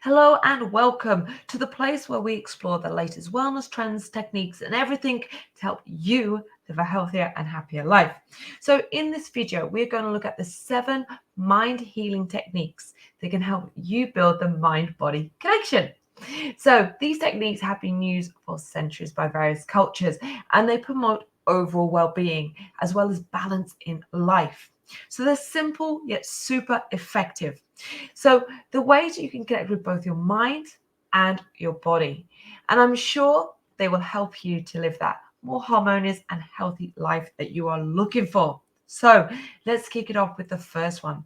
Hello and welcome to the place where we explore the latest wellness trends, techniques, and everything to help you live a healthier and happier life. So in this video, we're going to look at the 7 mind healing techniques that can help you build the mind-body connection. So these techniques have been used for centuries by various cultures, and they promote overall well-being as well as balance in life. So they're simple yet super effective. So the ways you can connect with both your mind and your body. And I'm sure they will help you to live that more harmonious and healthy life that you are looking for. So let's kick it off with the first one,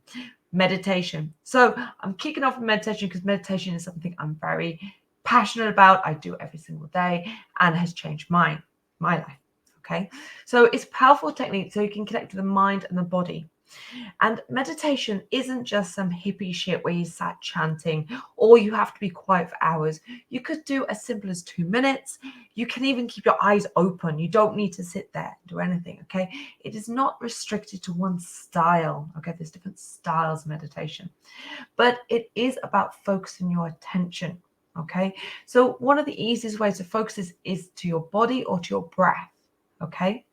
meditation. So I'm kicking off with meditation because meditation is something I'm very passionate about. I do every single day and has changed my life. Okay. So it's a powerful technique so you can connect with the mind and the body. And meditation isn't just some hippie shit where you sat chanting or you have to be quiet for hours. You could do as simple as 2 minutes. You can even keep your eyes open. You don't need to sit there and do anything, okay? It is not restricted to one style, okay? There's different styles of meditation, but it is about focusing your attention, okay? So one of the easiest ways to focus is to your body or to your breath, okay?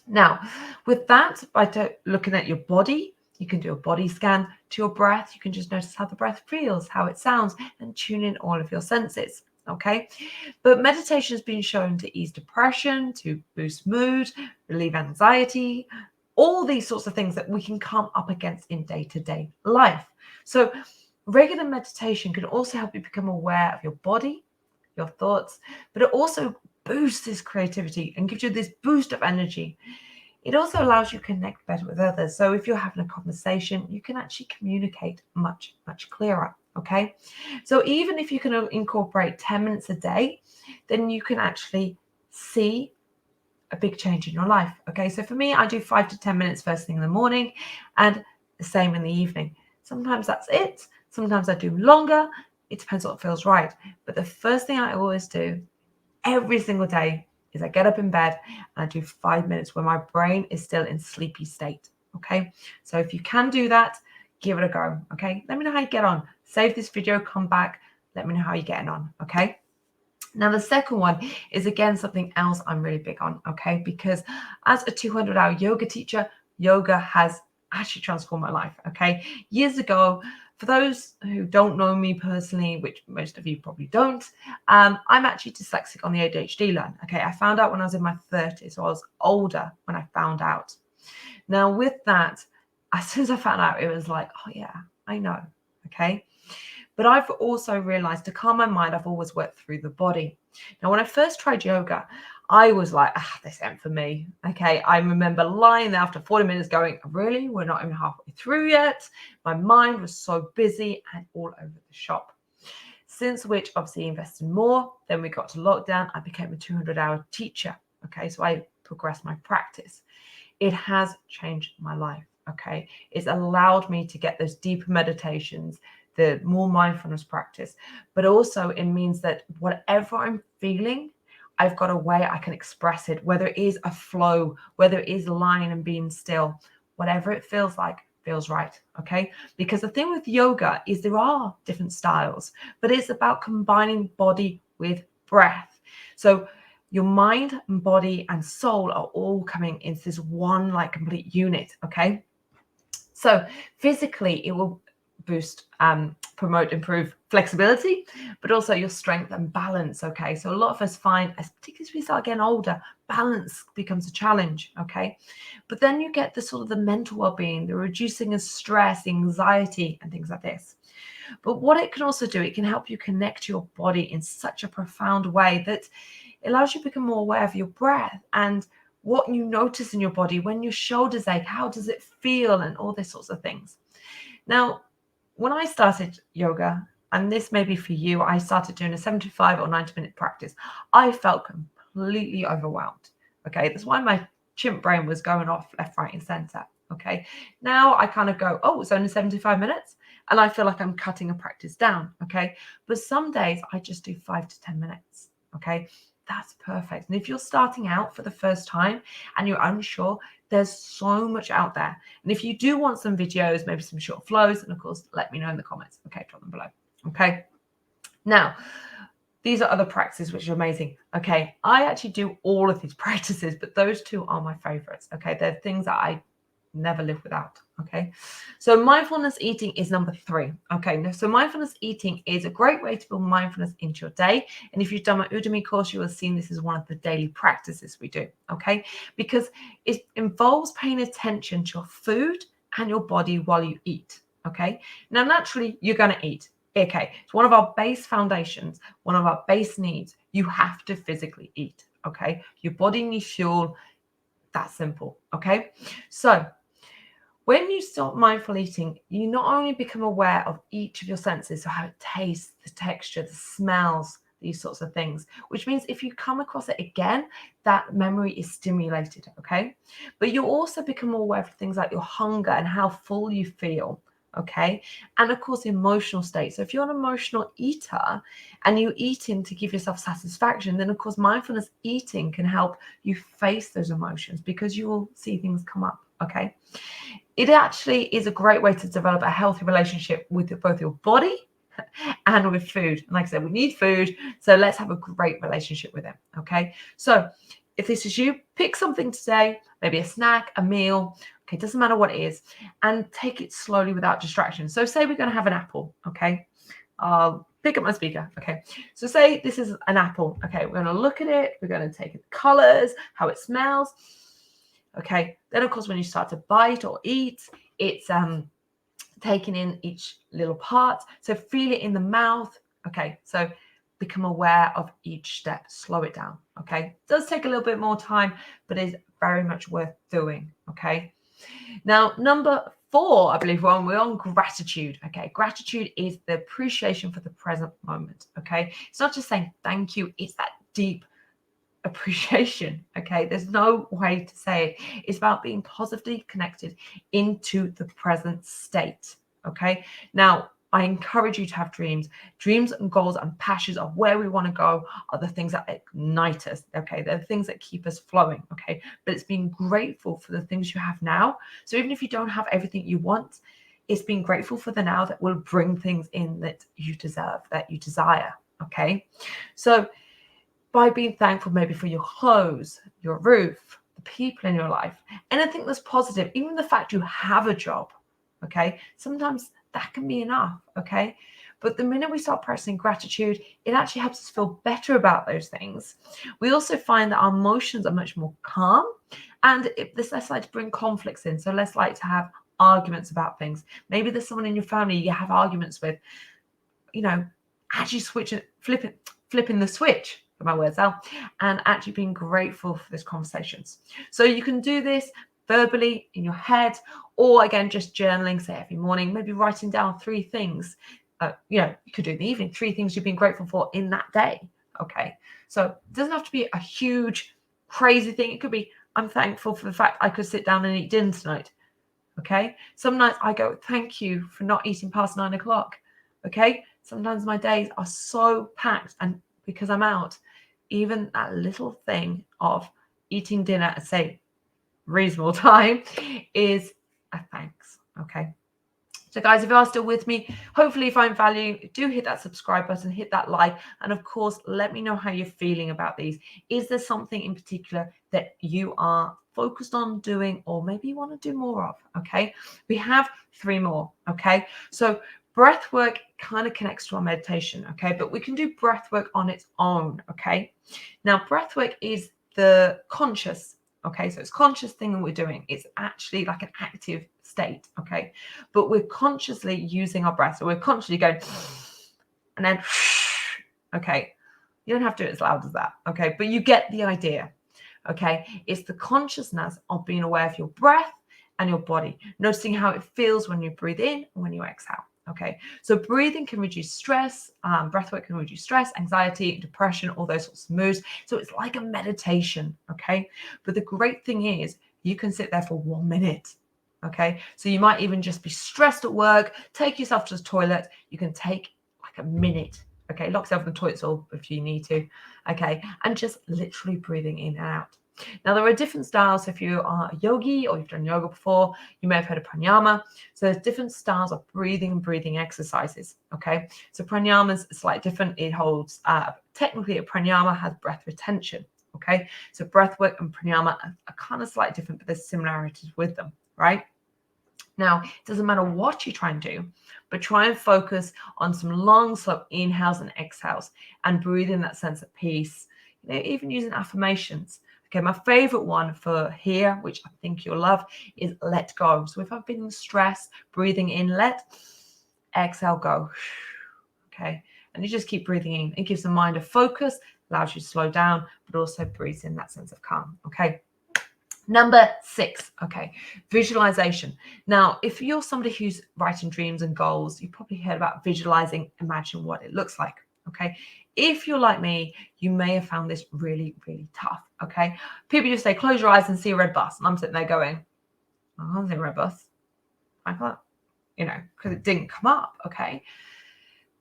Now, with that, by looking at your body, you can do a body scan to your breath. You can just notice how the breath feels, how it sounds, and tune in all of your senses. Okay. But meditation has been shown to ease depression, to boost mood, relieve anxiety, all these sorts of things that we can come up against in day-to-day life. So, regular meditation can also help you become aware of your body, your thoughts, but it also boosts this creativity and gives you this boost of energy. It also allows you to connect better with others. So if you're having a conversation, you can actually communicate much, much clearer. Okay. So even if you can incorporate 10 minutes a day, then you can actually see a big change in your life. Okay. So for me, I do 5 to 10 minutes first thing in the morning and the same in the evening. Sometimes that's it. Sometimes I do longer. It depends what feels right. But the first thing I always do every single day is I get up in bed and I do 5 minutes where my brain is still in sleepy state. Okay. So if you can do that, give it a go. Okay. Let me know how you get on. Save this video, come back. Let me know how you're getting on. Okay. Now, the second one is again something else I'm really big on. Okay. Because as a 200-hour yoga teacher, yoga has actually transformed my life. Okay. Years ago, for those who don't know me personally, which most of you probably don't, I'm actually dyslexic on the ADHD line. Okay, I found out when I was in my 30s, so I was older when I found out. Now, with that, as soon as I found out, it was like, oh yeah, I know. Okay, but I've also realized to calm my mind, I've always worked through the body. Now, when I first tried yoga, I was like, this ain't for me. Okay. I remember lying there after 40 minutes going, really? We're not even halfway through yet. My mind was so busy and all over the shop. Since which, obviously, invested more. Then we got to lockdown. I became a 200-hour teacher. Okay. So I progressed my practice. It has changed my life. Okay. It's allowed me to get those deeper meditations, the more mindfulness practice, but also it means that whatever I'm feeling, I've got a way I can express it, whether it is a flow, whether it is lying and being still, whatever it feels like feels right. Okay. Because the thing with yoga is there are different styles, but it's about combining body with breath. So your mind and body and soul are all coming into this one like complete unit. Okay. So physically, it will boost, promote, improve flexibility, but also your strength and balance. Okay. So a lot of us find, as particularly as we start getting older, balance becomes a challenge. Okay. But then you get the sort of the mental well-being, the reducing of stress, anxiety, and things like this. But what it can also do, it can help you connect to your body in such a profound way that it allows you to become more aware of your breath and what you notice in your body when your shoulders ache, how does it feel, and all these sorts of things. Now, when I started yoga, and this may be for you, I started doing a 75 or 90-minute practice. I felt completely overwhelmed. Okay, that's why my chimp brain was going off left, right, and center. Okay, now I kind of go, oh, it's only 75 minutes. And I feel like I'm cutting a practice down. Okay, but some days I just do 5 to 10 minutes. Okay, that's perfect. And if you're starting out for the first time and you're unsure, there's so much out there. And if you do want some videos, maybe some short flows, and of course, let me know in the comments. Okay, drop them below. Okay. Now, these are other practices which are amazing. Okay, I actually do all of these practices, but those two are my favorites. Okay, they're things that I never live without. Okay, so mindfulness eating is number 3. Okay, so mindfulness eating is a great way to build mindfulness into your day. And if you've done my Udemy course, you will have seen this is one of the daily practices we do. Okay, because it involves paying attention to your food and your body while you eat. Okay, now naturally you're going to eat. Okay, it's one of our base foundations, one of our base needs. You have to physically eat. Okay, your body needs fuel. That's simple. Okay, so when you start mindful eating, you not only become aware of each of your senses, so how it tastes, the texture, the smells, these sorts of things, which means if you come across it again, that memory is stimulated, okay? But you also become aware of things like your hunger and how full you feel, okay? And of course, emotional state. So if you're an emotional eater and you eat in to give yourself satisfaction, then of course, mindfulness eating can help you face those emotions because you will see things come up, okay? It actually is a great way to develop a healthy relationship with both your body and with food. And like I said, we need food, so let's have a great relationship with it. Okay, so if this is you, pick something today, maybe a snack, a meal. Okay, doesn't matter what it is, and take it slowly without distraction. So say we're going to have an apple. Okay, I'll pick up my speaker. Okay, so say this is an apple. Okay, we're going to look at it. We're going to take the colors, how it smells. Okay, then of course when you start to bite or eat, it's taking in each little part. So feel it in the mouth. Okay, so become aware of each step. Slow it down. Okay, it does take a little bit more time, but is very much worth doing. Okay, now number 4, I believe we're on gratitude. Okay, gratitude is the appreciation for the present moment. Okay, it's not just saying thank you, it's that deep appreciation. Okay, there's no way to say it. It's about being positively connected into the present state. Okay, now I encourage you to have dreams. Dreams and goals and passions of where we want to go are the things that ignite us. Okay, they're the things that keep us flowing. Okay, but it's being grateful for the things you have now. So even if you don't have everything you want, it's being grateful for the now that will bring things in that you deserve, that you desire. Okay, so by being thankful maybe for your clothes, your roof, the people in your life, anything that's positive, even the fact you have a job, okay? Sometimes that can be enough, okay? But the minute we start practicing gratitude, it actually helps us feel better about those things. We also find that our emotions are much more calm and there's less likely to bring conflicts in, so less likely to have arguments about things. Maybe there's someone in your family you have arguments with, actually flipping the switch, my words out, and actually being grateful for those conversations. So you can do this verbally in your head, or again, just journaling, say every morning, maybe writing down 3 things. You could do in the evening, 3 things you've been grateful for in that day. Okay, so it doesn't have to be a huge, crazy thing. It could be, I'm thankful for the fact I could sit down and eat dinner tonight. Okay, some nights I go, thank you for not eating past 9 o'clock. Okay, sometimes my days are so packed, and because I'm out, even that little thing of eating dinner at, say, reasonable time is a thanks. Okay, so guys, if you are still with me, hopefully you find value. Do hit that subscribe button, hit that like, and of course, let me know how you're feeling about these. Is there something in particular that you are focused on doing, or maybe you want to do more of? Okay, we have 3 more. Okay, so breath work kind of connects to our meditation. Okay, but we can do breath work on its own. Okay, now breath work is the conscious. Okay, so it's conscious thing that we're doing. It's actually like an active state. Okay, but we're consciously using our breath. So we're consciously going and then okay. You don't have to do it as loud as that. Okay, but you get the idea. Okay, it's the consciousness of being aware of your breath and your body, noticing how it feels when you breathe in and when you exhale. Okay, so breathing can reduce stress, breathwork can reduce stress, anxiety, depression, all those sorts of moods. So it's like a meditation. Okay, but the great thing is you can sit there for 1 minute. Okay, so you might even just be stressed at work, take yourself to the toilet. You can take like a minute. Okay, lock yourself in the toilet stall if you need to. Okay, and just literally breathing in and out. Now, there are different styles. If you are a yogi or you've done yoga before, you may have heard of pranayama. So there's different styles of breathing exercises. Okay, so pranayama is slightly different. It holds, technically, a pranayama has breath retention. Okay, so breath work and pranayama are kind of slightly different, but there's similarities with them, right? Now, it doesn't matter what you try and do, but try and focus on some long, slow inhales and exhales and breathe in that sense of peace. Even using affirmations. Okay, my favorite one for here, which I think you'll love, is let go. So if I've been in stress, breathing in, let, exhale, go. Okay, and you just keep breathing in. It gives the mind a focus, allows you to slow down, but also breathes in that sense of calm. Okay. Number 6, okay, visualization. Now, if you're somebody who's writing dreams and goals, you've probably heard about visualizing, imagine what it looks like, okay? If you're like me, you may have found this really, really tough, okay? People just say, close your eyes and see a red bus. And I'm sitting there going, I can't see a red bus. I can't, because it didn't come up, okay?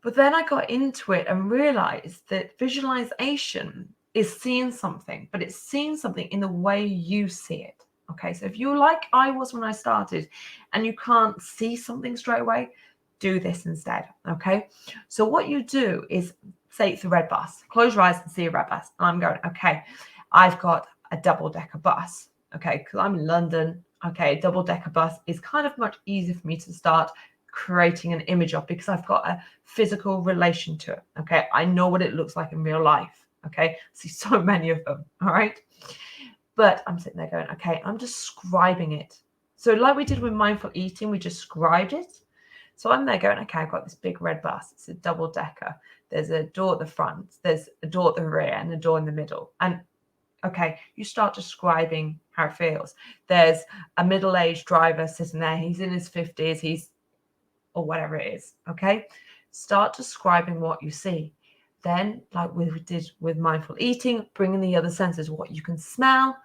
But then I got into it and realized that visualization is seeing something, but it's seeing something in the way you see it. Okay, so if you're like I was when I started and you can't see something straight away, do this instead. Okay, so what you do is, say it's a red bus, close your eyes and see a red bus. And I'm going, okay, I've got a double-decker bus. Okay, because I'm in London. Okay, a double-decker bus is kind of much easier for me to start creating an image of because I've got a physical relation to it. Okay, I know what it looks like in real life. Okay, I see so many of them. All right, but I'm sitting there going, okay, I'm describing it. So like we did with mindful eating, we described it. So I'm there going, okay, I've got this big red bus. It's a double decker. There's a door at the front, there's a door at the rear, and a door in the middle. And okay, you start describing how it feels. There's a middle-aged driver sitting there. He's in his 50s. Or whatever it is. Okay, start describing what you see. Then, like we did with mindful eating, bring in the other senses, what you can smell,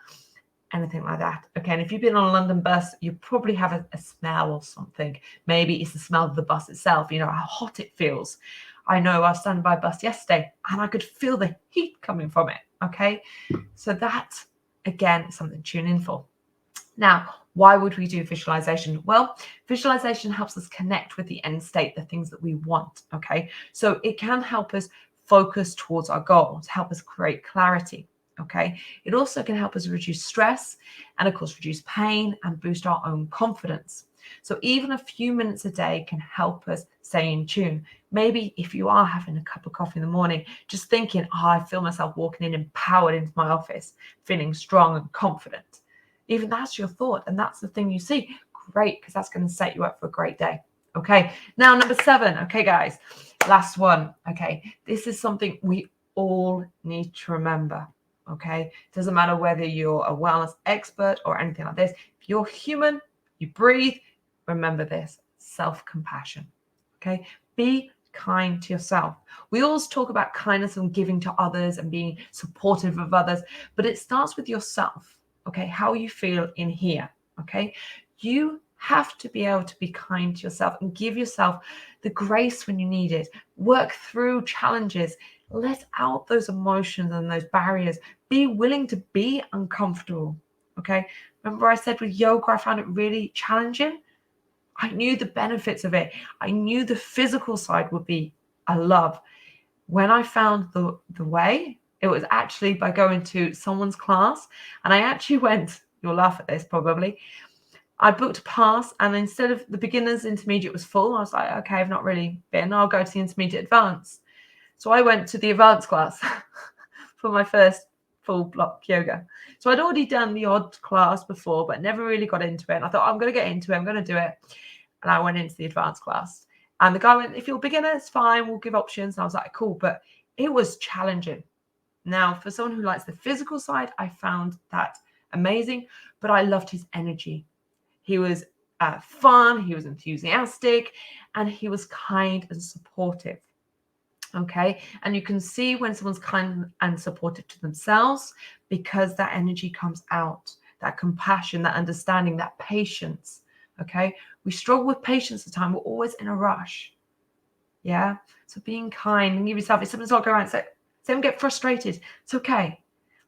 anything like that. Okay, and if you've been on a London bus, you probably have a smell or something. Maybe it's the smell of the bus itself, how hot it feels. I know I was standing by a bus yesterday and I could feel the heat coming from it. Okay, so that, again, is something to tune in for. Now, why would we do visualization? Well, visualization helps us connect with the end state, the things that we want, okay? So it can help us focus towards our goal, to help us create clarity, okay? It also can help us reduce stress and, of course, reduce pain and boost our own confidence. So even a few minutes a day can help us stay in tune. Maybe if you are having a cup of coffee in the morning, just thinking, I feel myself walking in empowered into my office, feeling strong and confident. Even that's your thought, and that's the thing you see. Great, because that's going to set you up for a great day. Okay, now number 7. Okay, guys, last one. Okay, this is something we all need to remember. Okay, doesn't matter whether you're a wellness expert or anything like this. If you're human, you breathe, remember this: self-compassion. Okay, be kind to yourself. We always talk about kindness and giving to others and being supportive of others, but it starts with yourself. Okay, how you feel in here. Okay, you have to be able to be kind to yourself and give yourself the grace when you need it. Work through challenges. Let out those emotions and those barriers. Be willing to be uncomfortable. Okay, remember I said with yoga, I found it really challenging. I knew the benefits of it. I knew the physical side would be a love. When I found the way, it was actually by going to someone's class. And I actually went, you'll laugh at this probably, I booked a pass, and instead of the beginners intermediate was full, I was like, okay, I've not really been, I'll go to the intermediate advanced. So I went to the advanced class for my first full block yoga. So I'd already done the odd class before, but never really got into it. And I thought, I'm going to get into it, I'm going to do it. And I went into the advanced class. And the guy went, if you're a beginner, it's fine, we'll give options. And I was like, cool, but it was challenging. Now, for someone who likes the physical side, I found that amazing, but I loved his energy. He was fun, he was enthusiastic, and he was kind and supportive. Okay, and you can see when someone's kind and supportive to themselves because that energy comes out, that compassion, that understanding, that patience. Okay, we struggle with patience at the time. We're always in a rush. Yeah, so being kind and give yourself, if something's not going right, say, don't get frustrated. It's okay.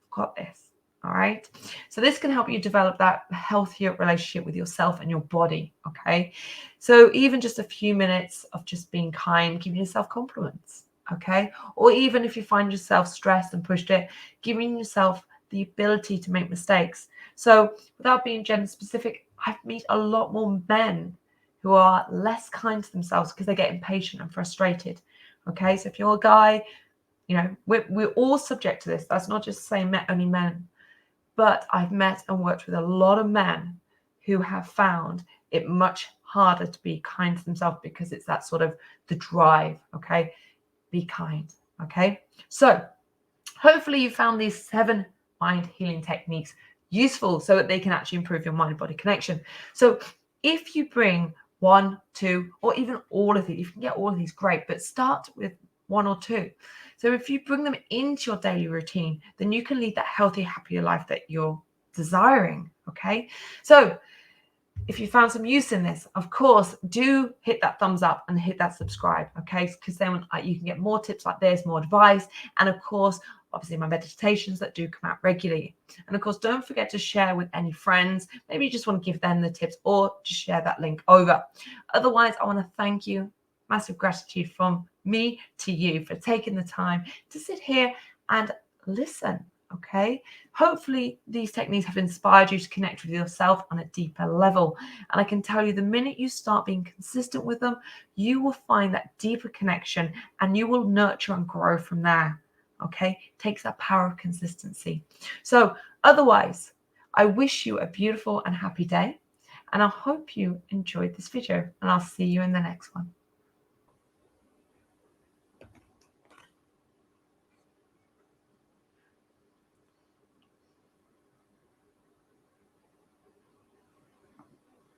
I've got this. All right. So this can help you develop that healthier relationship with yourself and your body. Okay. So even just a few minutes of just being kind, giving yourself compliments. Okay. Or even if you find yourself stressed and pushed it, giving yourself the ability to make mistakes. So without being gender specific, I've met a lot more men who are less kind to themselves because they get impatient and frustrated. Okay. So if you're a guy, we're all subject to this. That's not just saying only men. But I've met and worked with a lot of men who have found it much harder to be kind to themselves because it's that sort of the drive, okay? Be kind, okay? So hopefully you found these 7 mind healing techniques useful so that they can actually improve your mind-body connection. So if you bring 1, 2, or even all of these, if you can get all of these, great, but start with 1 or 2. So if you bring them into your daily routine, then you can lead that healthy, happier life that you're desiring, okay? So if you found some use in this, of course, do hit that thumbs up and hit that subscribe, okay? Because then you can get more tips like this, more advice, and of course, obviously my meditations that do come out regularly. And of course, don't forget to share with any friends. Maybe you just want to give them the tips or just share that link over. Otherwise, I want to thank you. Massive gratitude from me to you for taking the time to sit here and listen. Okay, hopefully these techniques have inspired you to connect with yourself on a deeper level. And I can tell you, the minute you start being consistent with them, you will find that deeper connection and you will nurture and grow from there. Okay, it takes that power of consistency. So otherwise, I wish you a beautiful and happy day. And I hope you enjoyed this video, and I'll see you in the next one.